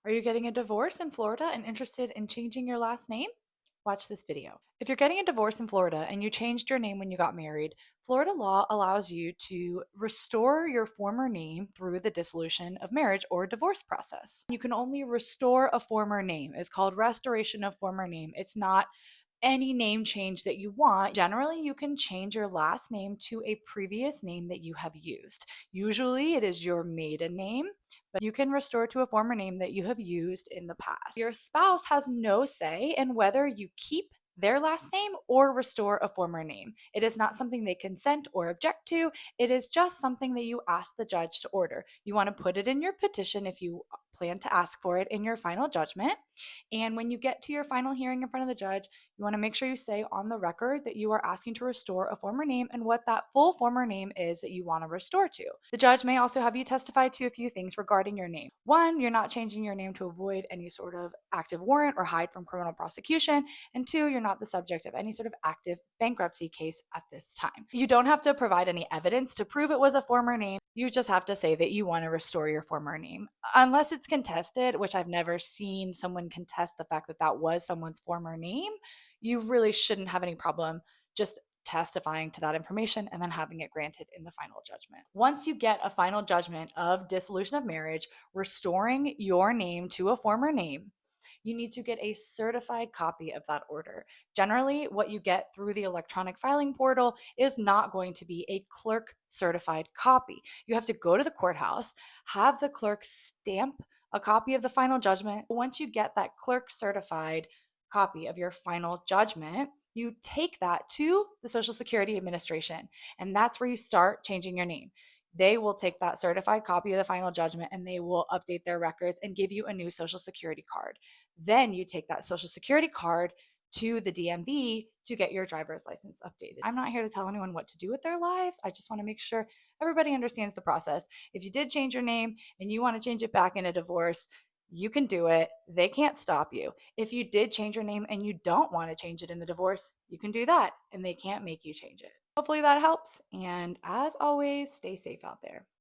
Are you getting a divorce in Florida and interested in changing your last name? Watch this video. If you're getting a divorce in Florida and you changed your name when you got married, Florida law allows you to restore your former name through the dissolution of marriage or divorce process. You can only restore a former name. It's called restoration of former name. It's not any name change that you want. Generally, you can change your last name to a previous name that you have used. Usually, it is your maiden name, but you can restore to a former name that you have used in the past. Your spouse has no say in whether you keep their last name or restore a former name. It is not something they consent or object to. It is just something that you ask the judge to order. You want to put it in your petition if you plan to ask for it in your final judgment. And when you get to your final hearing in front of the judge, you want to make sure you say on the record that you are asking to restore a former name and what that full former name is that you want to restore to. The judge may also have you testify to a few things regarding your name. One, you're not changing your name to avoid any sort of active warrant or hide from criminal prosecution. And two, you're not the subject of any sort of active bankruptcy case at this time. You don't have to provide any evidence to prove it was a former name. You just have to say that you want to restore your former name. Unless it's contested, which I've never seen someone contest the fact that that was someone's former name, you really shouldn't have any problem just testifying to that information and then having it granted in the final judgment. Once you get a final judgment of dissolution of marriage, restoring your name to a former name, you need to get a certified copy of that order. Generally, what you get through the electronic filing portal is not going to be a clerk certified copy. You have to go to the courthouse, have the clerk stamp a copy of the final judgment. Once you get that clerk certified copy of your final judgment, you take that to the Social Security Administration, and that's where you start changing your name. They will take that certified copy of the final judgment and they will update their records and give you a new Social Security card. Then you take that Social Security card to the DMV to get your driver's license updated. I'm not here to tell anyone what to do with their lives. I just want to make sure everybody understands the process. If you did change your name and you want to change it back in a divorce, you can do it. They can't stop you. If you did change your name and you don't want to change it in the divorce, you can do that and they can't make you change it. Hopefully that helps. And as always, stay safe out there.